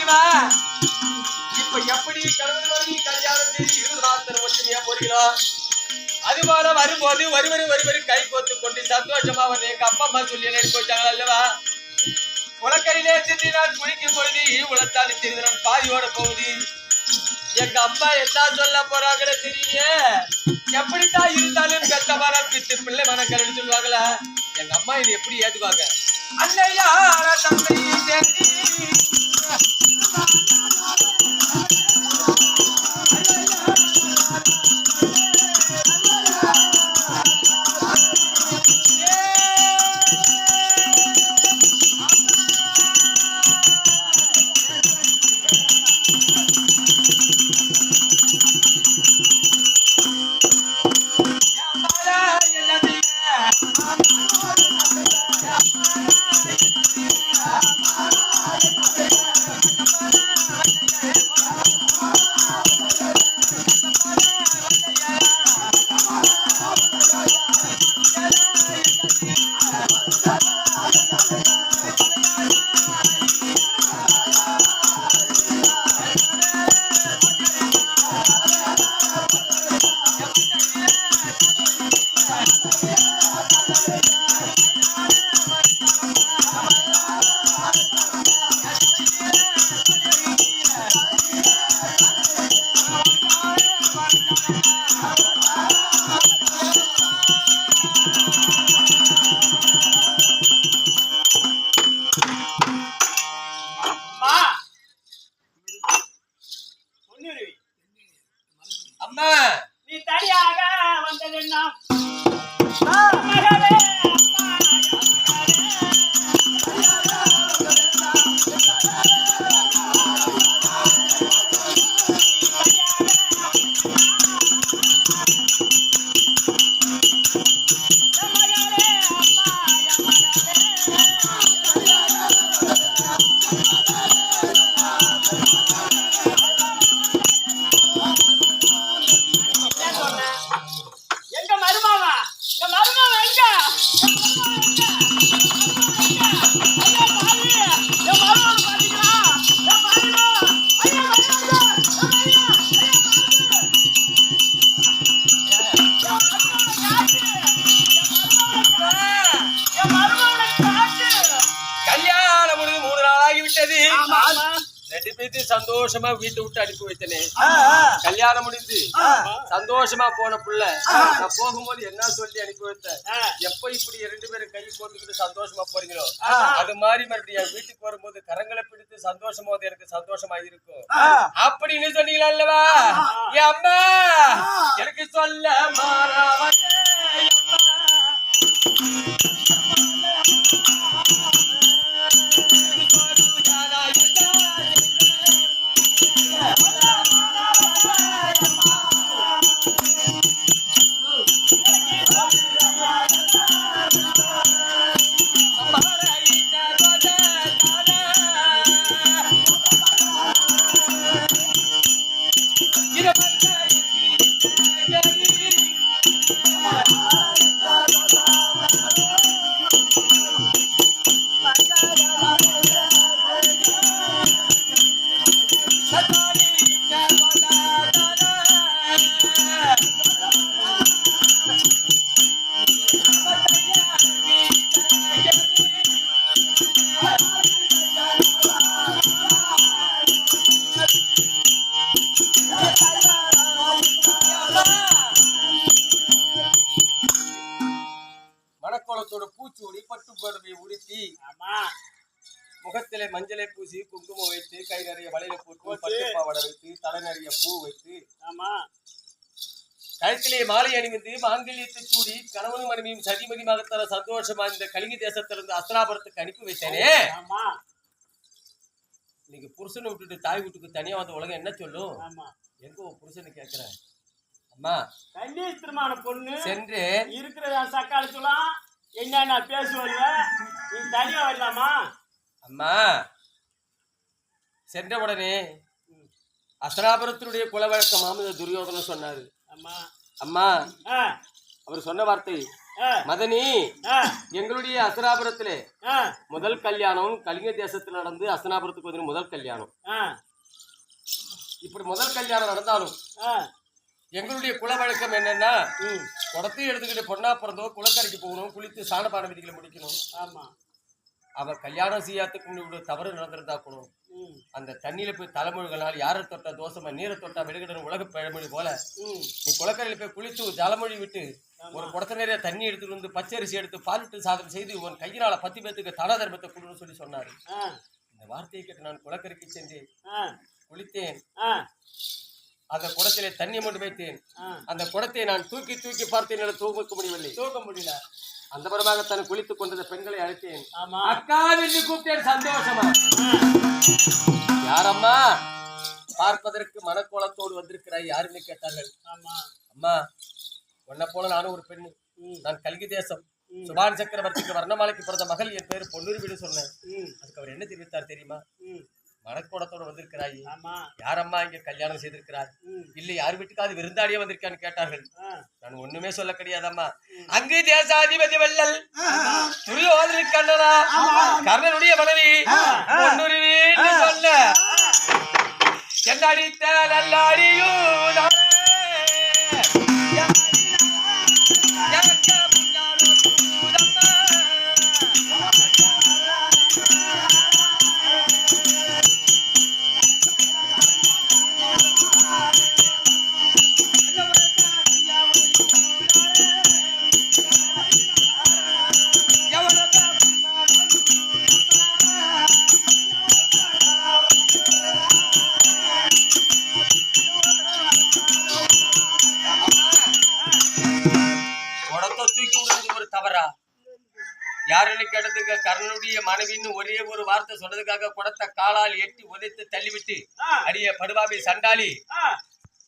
அல்லவா இப்ப எப்படி கடவுள் மனைவி கல்யாணம் செய்து 20 நாள் ஒற்றுமையா போறீங்களோ அதுபோல வரும்போது ஒருவரு கை கோத்து கொண்டு சந்தோஷமா வந்து எங்க அப்பா அம்மா சொல்லி எடுத்து வச்சாங்க அல்லவா உலக்கையிலே சென்று நான் குளிக்கும் பொழுது உலத்தால் திருந்தனம் பாதியோட போகுது எங்க அம்மா என்ன சொல்ல போறாங்கன்னு தெரியல எப்படித்தான் இருந்தாலும் பெத்த மரம் பித்து பிள்ளை மனக்கரன்னு சொல்லுவாங்களா எங்க அம்மா இது எப்படி ஏத்துவாங்க அன்னையா தந்தை தேடி அம்மா நீ தனியாக வந்ததென்னா ரெண்டு பேர்த்தையும் சந்தோஷமா வீட்டை விட்டு அனுப்பி வைத்தனே கல்யாணம் முடிந்து சந்தோஷமா போன புள்ள நான் போகும்போது என்ன சொல்லி அனுப்பி வைத்தேன் எப்ப இப்படி 2 பேரும் கை கோர்த்துக்கிட்டு சந்தோஷமா போறீங்களோ அது மாதிரி மறுபடியும் என் வீட்டுக்கு வரும்போது கரங்களை பிடித்து சந்தோஷமா வந்து எனக்கு சந்தோஷமா இருக்கும் அப்படின்னு சொன்னீங்களா அல்லவா என் அம்மா எனக்கு சொல்ல மாறாவ பூச்சூடி பட்டு புடவை உடுத்தி முகத்திலே மஞ்சளை பூசி குங்குமம் வைத்து கை நிறைய வளையல போட்டு பட்டு பாவாடை வைத்து தலை நிறைய பூ வைத்து கழுத்திலே மாலை அணிவித்து மாங்கல்யத்தை சூடி கணவனும் மனைவியும் சதிமதிமாக சந்தோஷமா இந்த கலிங்க தேசத்திலிருந்து அஸ்திராபுரத்துக்கு அனுப்பி வைத்தேனே இன்னைக்கு புருஷனை விட்டுட்டு தாய் வீட்டுக்கு தனியா வந்த உலகம் என்ன சொல்லும் எங்க புருஷனை கேட்கிறேன் அம்மா கன்னியஸ்திரமான பொண்ணு சென்று இருக்கிற சக்காலத்துலாம் என்ன பேசுவல்ல நீ தனியா வரலாமா அம்மா சென்ற உடனே அஸ்திராபுரத்தினுடைய குலவழக்க மாமத துரியோதனன் சொன்னாரு அம்மா அவர் சொன்ன வார்த்தை மதனி ஆ, எங்களுடைய அசனாபுரத்திலே ஆ, முதல் கல்யாணம் கலிங்க தேசத்துல நடந்து அசனாபுரத்துக்கு வந்து முதல் கல்யாணம். ஆ, இப்படி முதல் கல்யாணம் நடந்தாலும் ஆ, எங்களுடைய குல வழக்கம் என்னன்னா, ம், குடத்தையும் எடுத்துக்கிட்டு பொண்ணா பிறந்தோம் குளக்கரைக்கு போகணும், குளித்து சாணபான விதிகளை முடிக்கணும். ஆமா, அவ கல்யாணம் செய்யாததுக்கு முன்னாடி தவறு நடந்திருந்தா கூட ம், அந்த தண்ணியில போய் தலைமொழிகளால் யாரை தொட்டா தோசமா, நீரை தொட்டா விடுகிற உலக பழமொழி போல ம், நீ குளக்கரையில போய் குளித்து ஜலமொழி விட்டு ஒரு குடத்த நிறைய தண்ணி எடுத்துட்டு வந்து பச்சரிசி எடுத்து பாலிட்டு சாதம் செய்து உன் கையினால 10 பேத்துக்கு தன தர்மத்தை கொடுன்னு சொல்லி சொன்னாரு. ஆ, இந்த வார்த்தையை கேட்டு நான் குளக்கரைக்கு சென்றேன், ஆ, குளித்தேன், ஆ, அந்த குடத்திலே தண்ணி கொண்டு வைத்தேன். ஆ, அந்த குடத்தை நான் தூக்கி தூக்கி பார்த்தேன், என்னால் தூக்க முடியவில்லை. தூக்க முடியல. அந்த பரமாக தன் குளித்துக் கொண்டத பெண்களை அழைத்தேன். ஆமா, அக்கா என்று கூப்பிட்டேன் சந்தோஷமா. ஆ, யாரம்மா பார்ப்பதற்கு மனக்கோலத்தோடு வந்திருக்கிறாய் யாருன்னு கேட்டார்கள். ஆமா, அம்மா உன்னை போல நானும் ஒரு பெண்ணு, ம், நான் கல்கி தேசம் ம், சுபான் சக்கரவர்த்திக்கு வர்ணமாலைக்கு பிறந்த மகள், என் பேரு பொன்னுருவின்னு சொன்னேன். ம், அதுக்கு அவர் என்ன தெரிவித்தார் தெரியுமா? ம், மனக்கோலத்தோடு வந்திருக்கிறாய், ஆமா, யாரம்மா இங்க கல்யாணம் செய்திருக்கிறார், ம், இல்லை யார் வீட்டுக்காவது விருந்தாடியே வந்திருக்கான்னு கேட்டார்கள். ஆ, நான் ஒண்ணுமே சொல்ல கிடையாதம்மா. அங்கு தேசாதிபதி வள்ளல் துரியோதன கண்ணனா கர்ணனுடைய மனைவி பொன்னுருவின்னு சொன்ன என்னடித்த நல்லாடியும் தூக்கி விடுறது ஒரு தவறா? யாருன்னு கேட்டதுக்கு கர்ணனுடைய மனைவின்னு ஒரே ஒரு வார்த்தை சொன்னதுக்காக குடத்தை காலால் எட்டி உதைத்து தள்ளிவிட்டு, அடிய படுவாபி சண்டாளி, ஆ,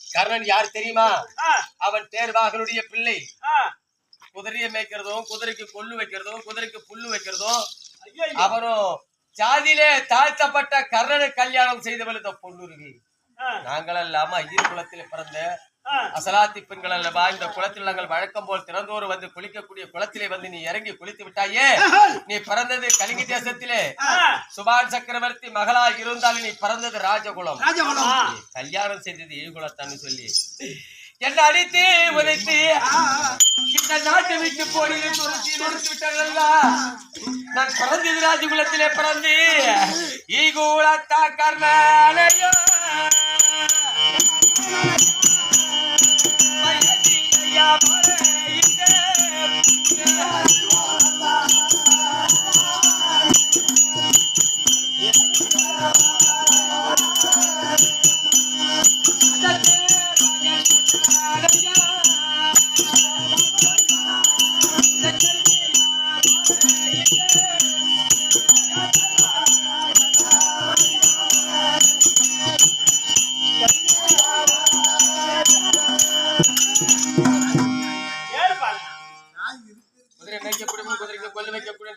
கர்ணன் யார் தெரியுமா? ஆ, அவன் தேர்வாகனுடைய பிள்ளை. ஆ, குதிரையை மேய்க்கிறதும் குதிரைக்கு கொள்ளு வைக்கிறதும் குதிரைக்கு புல்லு வைக்கிறதும் ஐயோ, அவரும் ஜாதியிலே தாழ்த்தப்பட்ட கர்ணனை கல்யாணம் செய்தவள் இந்த பொன்னுருவி. ஆ, நாங்கள் அல்லாம ஐயர் குலத்திலே பிறந்த ஆ, அசலாத்தி பெண்கள் அல்லவா? இந்த குளத்தில் நாங்கள் வழக்கம் போல் திறந்தோறு வந்து குளிக்கக்கூடிய குளத்திலே வந்து நீ இறங்கி குளித்து விட்டாயே. நீ பிறந்தது கலிங்க தேசத்திலே ஆ, சுபான் சக்கரவர்த்தி மகளா இருந்தாலும் நீ பிறந்தது ராஜகுலம். ஆ, நீ கல்யாணம் செய்தது இழுகுலத்தான்னு சொல்லி என்ன அடித்து உதைத்து இந்த நாட்டை விட்டு போடி துரத்தி விட்டாங்கல்ல. நான் பிறந்தது ராஜகுலத்திலே பிறந்து ஈகுலத்தா கர்ணனையோ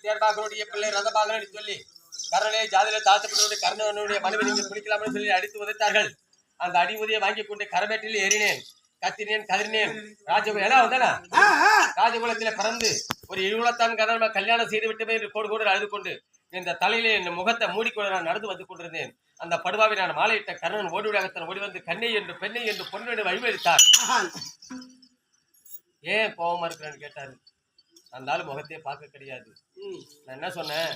தேர்பாகனுடைய பிள்ளை ரதபாகன் சொல்லி கர்ணனை ஜாதியில தாழ்த்தப்பட்டவருடைய கர்ணனுடைய மனைவி நீங்கள் பிடிக்கலாம்னு சொல்லி அடித்து உதைத்தார்கள். அந்த அடி உதய வாங்கி கொண்டு கரமேட்டில் ஏறினேன், கத்தினேன், கதறினேன். ராஜகுலம் வந்தானா ராஜகுலத்திலே பிறந்து ஒரு இழுகுலத்தான் கர்ணன் கல்யாணம் செய்து விட்டுமே என்று கோடு கோடு அழுது கொண்டு இந்த தலையிலே என் முகத்தை மூடிக்கொண்டு நான் நடந்து வந்து கொண்டிருந்தேன். அந்த படுவாவை நான் மாலையிட்ட கர்ணன் ஓடிவிடாகத்தான் ஓடி வந்து கண்ணை என்று பெண்ணை என்று பொண்ணு வழிமறித்தார். ஏன் கோபமா இருக்கிறேன்னு கேட்டாரு. அந்த ஆள் முகத்தையே பார்க்க கிடையாது. நான் என்ன சொன்னேன்,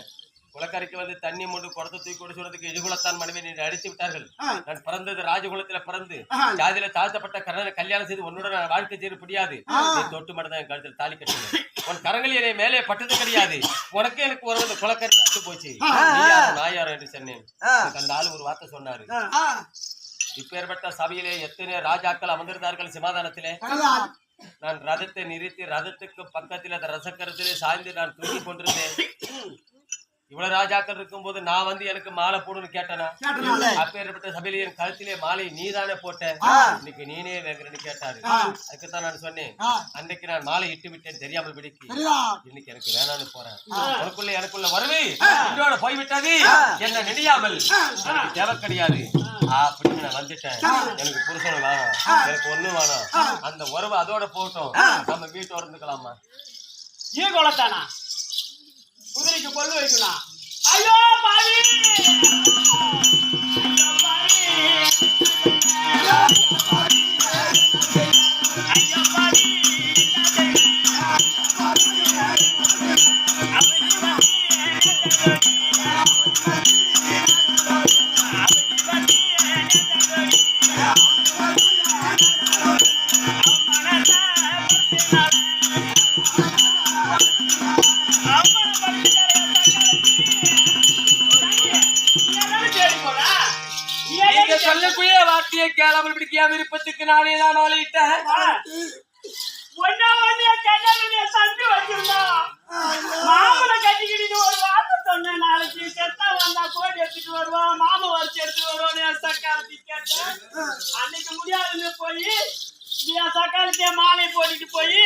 குளக்கரைக்கு வந்து தண்ணி மூண்டு குடத்தை தூக்கி கொண்டு சொல்றதுக்கு இழுகுலத்தான் மனைவி நீங்க அடித்து விட்டார்கள். நான் பிறந்தது ராஜகுலத்துல பிறந்து ஜாதியில தாழ்த்தப்பட்ட கர்ணனை கல்யாணம் செய்து உன்னோட நான் வாழ்க்கை செய்ய முடியாது. நீ தொட்டு மட்டும் தான் என் கழுத்தில் தாலி கட்டணும். உன் கரங்கள் என்னை மேலே பட்டது கிடையாது. உனக்கு எனக்கு ஒரு குளக்கரை அட்டு போச்சு. நான் யாரோ என்று சொன்னேன். அந்த ஆள் ஒரு வார்த்தை சொன்னாரு. இப்பேற்பட்ட சபையிலே எத்தனை ராஜாக்கள் அமர்ந்திருந்தார்கள் சிமாதானத்திலே. நான் ரதத்தை நிறுத்தி ரதத்துக்கு பக்கத்தில் அந்த ரசக்கரத்திலே சாய்ந்து நான் தூக்கி கொண்டிருந்தேன். இவ்வளவு ராஜாக்கள் இருக்கும் போது நான் வந்து எனக்கு மாலை போடுன்னு கேட்டனா? அப்பேற்பட்ட சபையில என் கழுத்திலே மாலை நீதானே போட்ட, இன்னைக்கு நீனே வேங்குறன்னு கேட்டாரு. அதுக்குத்தான் நான் சொன்னேன், அன்னைக்கு நான் மாலை இட்டு விட்டேன் தெரியாமல் பிடிக்கு, இன்னைக்கு எனக்கு வேணான்னு போறேன். உனக்குள்ள எனக்குள்ள வரவே என்னோட போய்விட்டது என்ன நினையாமல் தேவை கிடையாது அப்படின்னு நான் வந்துட்டேன். எனக்கு புருஷன் வேணும், எனக்கு ஒண்ணு வேணும். அந்த உறவு அதோட போட்டோம், நம்ம வீட்டோட இருந்துக்கலாமா? ஈ கொலத்தானா குதிரைக்கு கொள்ளு வைக்கணும். ஐயோ பாவி நீங்க சொல்லக்கூடிய வார்த்தையை கேளாமல் பிடிக்காம விருப்பத்துக்கு நானே தான் மாலையிட்டேன். மாமனை கட்டிக்கிட்டு ஒரு வார்த்தை சொன்னேன். நாளைக்கு செத்தா வந்தா கோடி எடுத்துட்டு வருவான், மாமா வரிச்சு எடுத்துட்டு வருவான்னு என் சக்காலத்தி கேட்டேன். அன்னைக்கு முடியாதுன்னு போய் என் சக்காலத்திய மாலை போட்டுட்டு போய்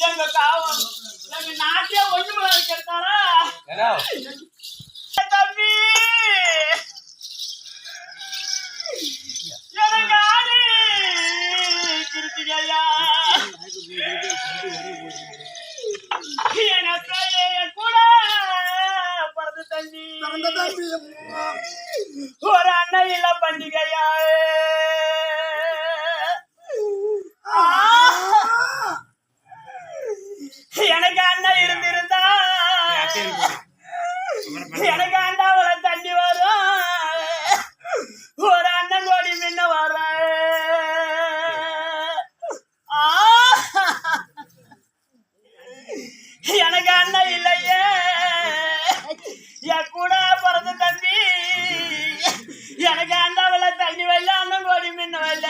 எங்க காவல் எங்க நாட்டிய ஒண்ணு மணி கேட்டாரா தம்பி எனக்கு ஆடு கிருத்திகையா கூட பிறந்த தம்பி ஒரு அண்ணன் இல்ல பண்டிகையா எனக்கு அண்ணன் இருந்திருந்தா எனக்கு அண்ணாவில தண்ணி வரும் ஒரு அண்ணன் கோடி முன்ன வர எனக்கு அண்ணன் இல்லையே என் கூட பிறந்த தம்பி எனக்கு அண்ணாவில தண்ணி வரல அண்ணன் கோடி முன்ன வரல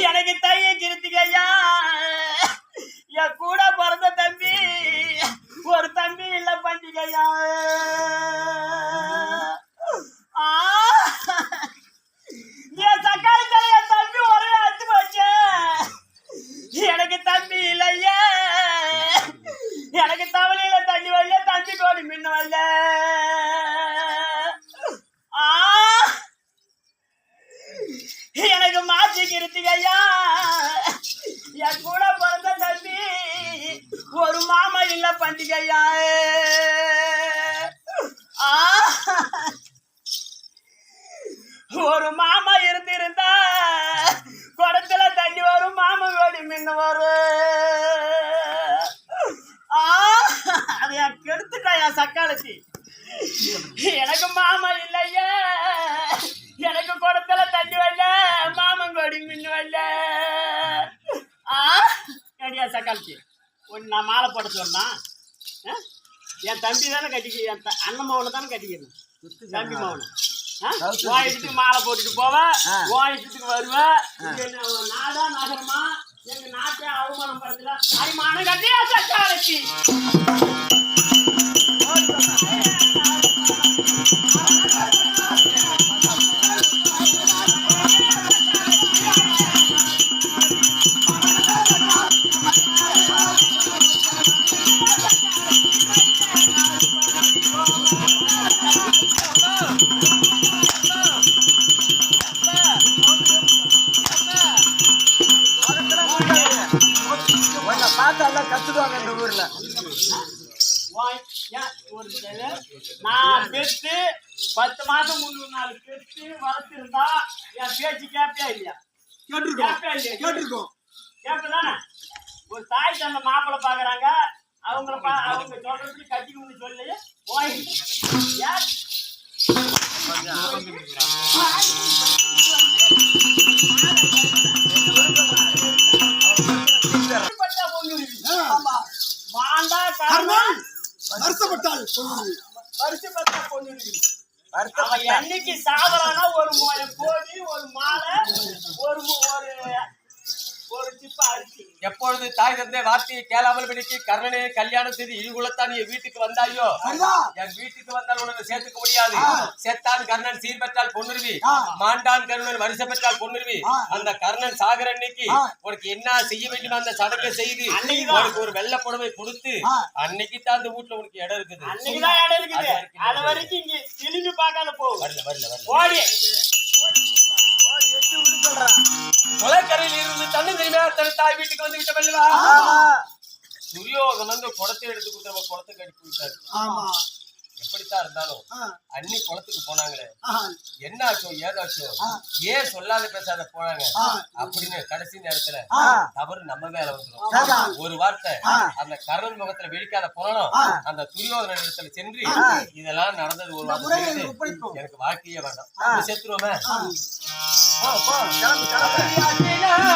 எனக்கு தைய கிருத்திகையா என் கூட பிறந்த தம்பி ஒரு தம்பி இல்ல பண்டிகையா என் சக்காளி தலைய தம்பி ஒரே அத்து போச்சு எனக்கு தம்பி இல்லையே எனக்கு தவளையில தண்ணி வரல தம்பி கோடி மின்ன வரல எனக்கு மாற்றி கிருத்திகையா என் கூட பிறந்த தம்பி ஒரு மாமா இல்ல பண்டிகையா ஒரு மாமா இருந்திருந்தா குடத்துல தண்ணி வரும் மாமா கோடி மின்ன வரும் அது என் கெடுத்துட்டா என் சக்காலத்தி எனக்கு மாமா இல்லையே எனக்கு குடத்துல தண்ணி வரல மாமன் கோடி மின்னு வரல கடியா சக்காலத்தி ஒன்று நான் மாலை போட சொன்னா என் தம்பி தானே கட்டிக்க என் அண்ணன் மவனை தானே கட்டிக்கணும் தம்பி மவனை உன் இஷ்டத்துக்கு மாலை போட்டுட்டு போவேன் உன் இஷ்டத்துக்கு வருவேன் நாடா நகரமா எங்க நாட்டை அவமானம் படுத்தல அரிமான கட்டியா சக்காலத்தி கத்துடுவாங்க இந்த ஊர்ல. நான் பெற்று 10 மாசம் 3 நாள் பெற்று வளர்த்திருந்தா என் பேச்சு கேப்பே இல்லையா? கேட்டிருக்கோம் கேப்பதானே? ஒரு தாய் தந்த மாப்பிள்ளை பாக்குறாங்க, அவங்க சொல்றதுக்கு கட்டிக்கணும்னு சொல்லி மாண்டா காரணம் வருஷப்பட்டால் பொண்ணு என்னைக்கு சாதரானா ஒரு கோடி ஒரு மாலை ஒரு சிப்ப அரிசி. எப்பொழுது தாய் தந்தை வார்த்தையை கேளாமல் பிடிக்கி கர்ணனை கல்யாணம் செய்து இழுகுலத்தான் என் வீட்டுக்கு வந்தாயோ, என் வீட்டுக்கு வந்தால் உனக்கு சேர்த்துக்க முடியாது. செத்தான் கர்ணன் சீர் பெற்றால் பொண்ணுருவி, மாண்டான் கர்ணன் வருஷ பெற்றால் பொண்ணுருவி. அந்த கர்ணன் சாகர அன்னைக்கு உனக்கு என்ன செய்ய வேண்டும் அந்த சடங்கை செய்து உனக்கு ஒரு வெள்ளை புடவை கொடுத்து அன்னைக்கு தான் அந்த வீட்டுல உனக்கு இடம் இருக்குது. அன்னைக்குதான் இடம் இருக்குது. அது வரைக்கும் இங்க திரும்பி பார்க்காத போ. வரல வரல வரல ஓடி கொலைக்கரை செய்வே தன் தாய் வீட்டுக்கு வந்து விட்ட வல்லவா ஆமா துரியோதனன் வந்து குடத்தை எடுத்து கொடுத்த குடத்துக்கு அடிச்சு விட்டாரு ஆமா எப்படித்தான் இருந்தாலும் அன்னி குளத்துக்கு போனாங்களே என்ன ஆச்சோ ஏதாச்சோ ஏன் சொல்லாத பேசாத போனாங்க அப்படின்னு கடைசி நேரத்துல தவறு நம்ம மேல வந்துடும் ஒரு வார்த்தை அந்த கர்ணன் முகத்துல வெடிக்காத போனோம் அந்த துரியோதன இடத்துல சென்று இதெல்லாம் நடந்தது ஒரு வார்த்தை எனக்கு வாழ்க்கையே வேண்டாம் செத்துருவோமே கிளம்பு கிளம்பு